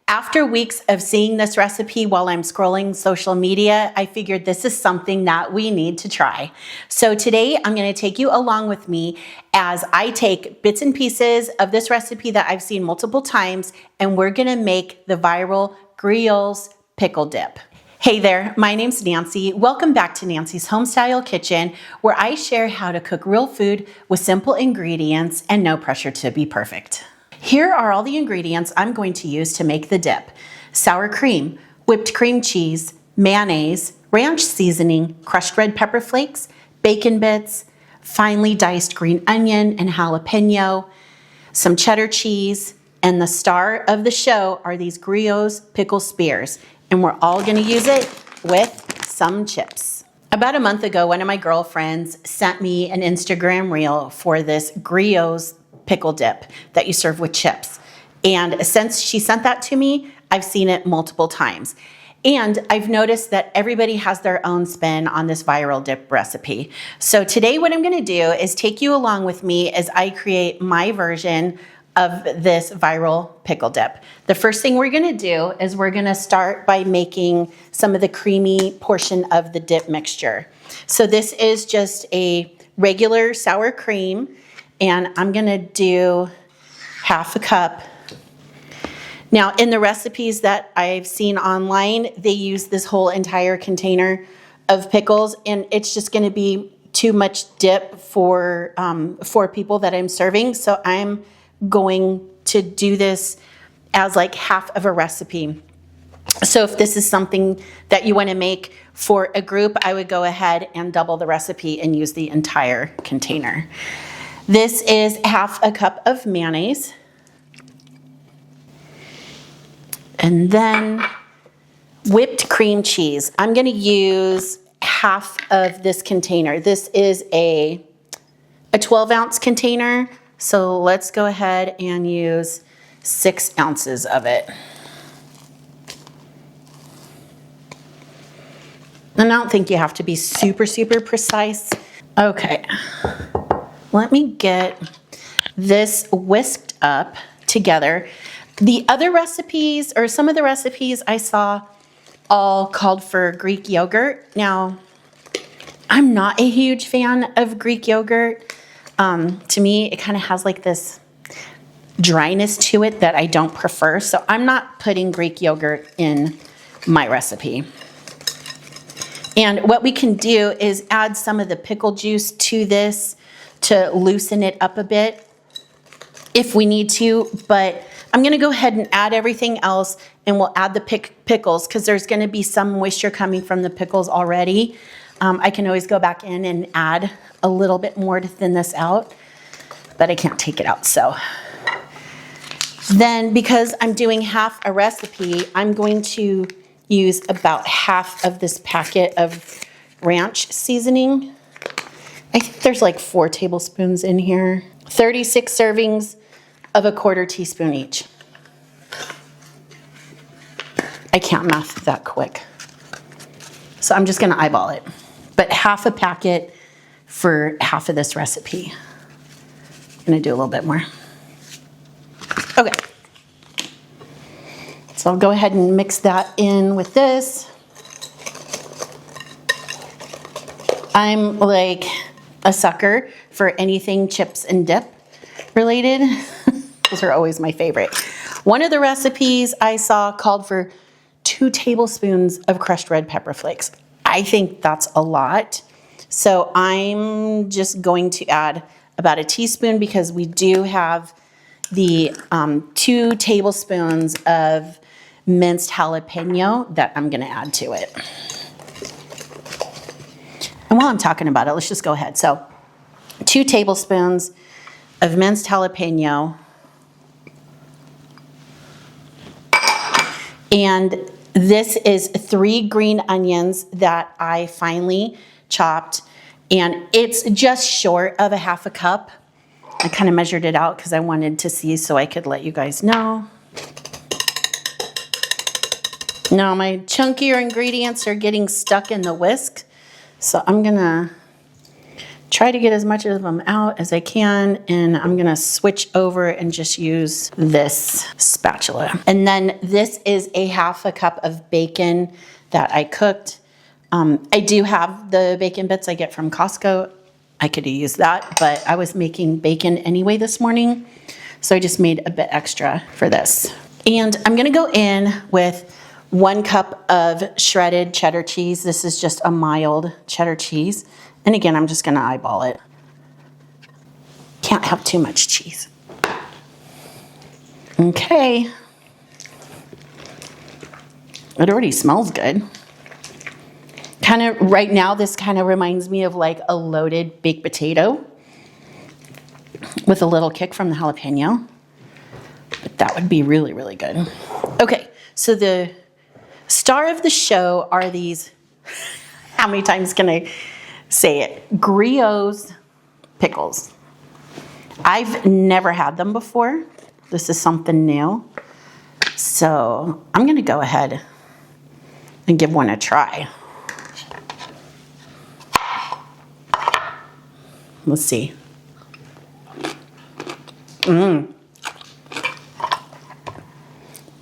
After weeks of seeing this recipe while I'm scrolling social media, I figured this is something that we need to try. So today I'm going to take you along with me as I take bits and pieces of this recipe that I've seen multiple times, and we're going to make the viral Grill's pickle dip. Hey there, my name's Nancy. Welcome back to Nancy's Homestyle Kitchen, where I share how to cook real food with simple ingredients and no pressure to be perfect. Here are all the ingredients I'm going to use to make the dip: sour cream, whipped cream cheese, mayonnaise, ranch seasoning, crushed red pepper flakes, bacon bits, finely diced green onion and jalapeno, some cheddar cheese, and the star of the show are these Grillo's pickle spears, and we're all gonna use it with some chips. About a month ago, one of my girlfriends sent me an Instagram reel for this Grillo's pickle dip that you serve with chips. And since she sent that to me, I've seen it multiple times. And I've noticed that everybody has their own spin on this viral dip recipe. So today what I'm gonna do is take you along with me as I create my version of this viral pickle dip. The first thing we're gonna do is we're gonna start by making some of the creamy portion of the dip mixture. So this is just a regular sour cream, and I'm gonna do half a cup. Now, in the recipes that I've seen online, they use this whole entire container of pickles, and it's just gonna be too much dip for people that I'm serving. So I'm going to do this as like half of a recipe. So if this is something that you wanna make for a group, I would go ahead and double the recipe and use the entire container. This is half a cup of mayonnaise. And then whipped cream cheese. I'm gonna use half of this container. This is a 12-ounce container, so let's go ahead and use 6 ounces of it. And I don't think you have to be super precise. Okay. Let me get this whisked up together. The other recipes, or some of the recipes I saw, all called for Greek yogurt. Now, I'm not a huge fan of Greek yogurt. To me, it kind of has like this dryness to it that I don't prefer. So I'm not putting Greek yogurt in my recipe. And what we can do is add some of the pickle juice to this to loosen it up a bit if we need to, but I'm gonna go ahead and add everything else, and we'll add the pickles because there's gonna be some moisture coming from the pickles already. I can always go back in and add a little bit more to thin this out, but I can't take it out. So then, because I'm doing half a recipe, I'm going to use about half of this packet of ranch seasoning. I think there's like 4 tablespoons in here. 36 servings of a 1/4 teaspoon each. I can't math that quick. So I'm just gonna eyeball it. But half a packet for half of this recipe. I'm gonna do a little bit more. Okay. So I'll go ahead and mix that in with this. I'm like a sucker for anything chips and dip related. Those are always my favorite. One of the recipes I saw called for 2 tablespoons of crushed red pepper flakes. I think that's a lot. So I'm just going to add about a teaspoon because we do have the 2 tablespoons of minced jalapeno that I'm gonna add to it. And while I'm talking about it, let's just go ahead. So 2 tablespoons of minced jalapeno. And this is 3 green onions that I finely chopped, and it's just short of a half a cup. I kind of measured it out because I wanted to see so I could let you guys know. Now my chunkier ingredients are getting stuck in the whisk, so I'm gonna try to get as much of them out as I can, and I'm gonna switch over and just use this spatula. And then this is a 1/2 cup of bacon that I cooked. I do have the bacon bits I get from Costco. I could have used that, but I was making bacon anyway this morning, so I just made a bit extra for this. And I'm gonna go in with 1 cup of shredded cheddar cheese. This is just a mild cheddar cheese. And again, I'm just gonna eyeball it. Can't have too much cheese. Okay. It already smells good. Kind of, right now, this kind of reminds me of like a loaded baked potato with a little kick from the jalapeno. But that would be really, really good. Okay, so the star of the show are these, how many times can I say it? Grillo's pickles. I've never had them before. This is something new. So I'm gonna go ahead and give one a try. Let's see.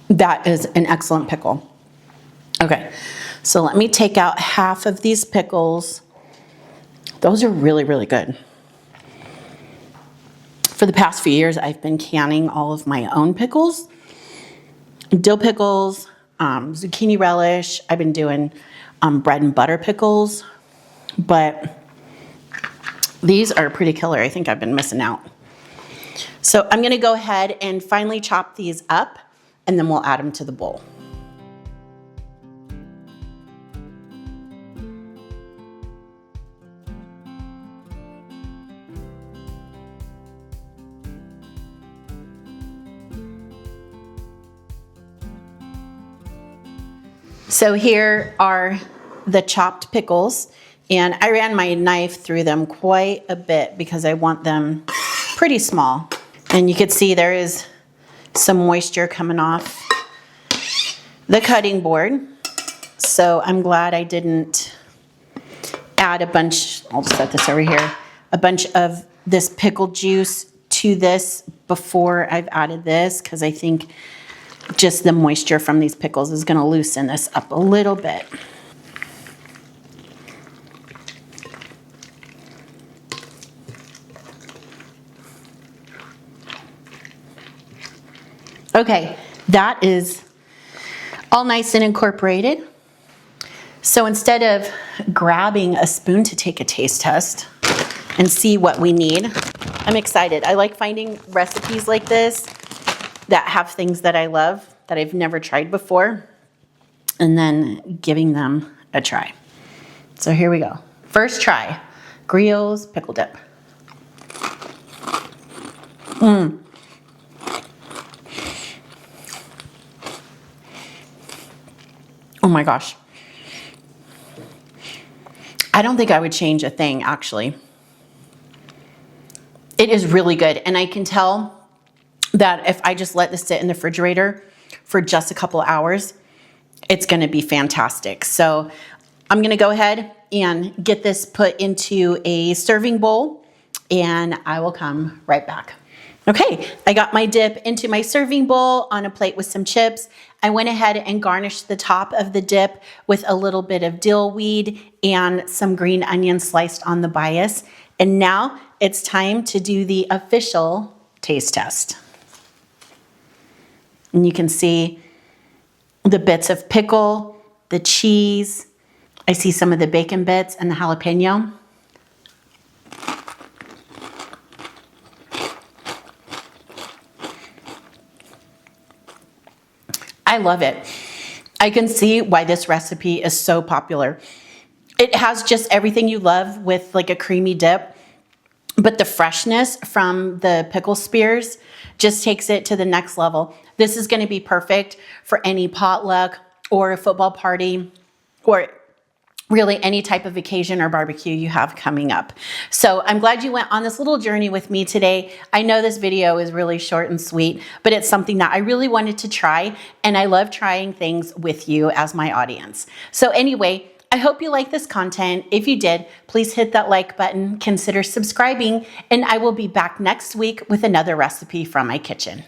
That is an excellent pickle. Okay, so let me take out 1/2 of these pickles. Those are really, really good. For the past few years, I've been canning all of my own pickles. Dill pickles, zucchini relish. I've been doing bread and butter pickles, but these are pretty killer. I think I've been missing out. So I'm gonna go ahead and finally chop these up, and then we'll add them to the bowl. So here are the chopped pickles, and I ran my knife through them quite a bit because I want them pretty small. And you can see there is some moisture coming off the cutting board. So I'm glad I didn't add a bunch, I'll just set this over here, a bunch of this pickle juice to this before I've added this, because I think just the moisture from these pickles is going to loosen this up a little bit. Okay, that is all nice and incorporated. So instead of grabbing a spoon to take a taste test and see what we need, I'm excited. I like finding recipes like this that have things that I love that I've never tried before, and then giving them a try. So here we go. First try, Grillo's pickle dip. Oh my gosh. I don't think I would change a thing, actually. It is really good, and I can tell that if I just let this sit in the refrigerator for just a couple of hours, it's gonna be fantastic. So I'm gonna go ahead and get this put into a serving bowl, and I will come right back. Okay, I got my dip into my serving bowl on a plate with some chips. I went ahead and garnished the top of the dip with a little bit of dill weed and some green onion sliced on the bias. And now it's time to do the official taste test. And you can see the bits of pickle, the cheese. I see some of the bacon bits and the jalapeno. I love it. I can see why this recipe is so popular. It has just everything you love with like a creamy dip, but the freshness from the pickle spears just takes it to the next level. This is going to be perfect for any potluck or a football party or really any type of occasion or barbecue you have coming up. So I'm glad you went on this little journey with me today. I know this video is really short and sweet, but it's something that I really wanted to try, and I love trying things with you as my audience. So anyway, I hope you like this content. If you did, please hit that like button, consider subscribing, and I will be back next week with another recipe from my kitchen.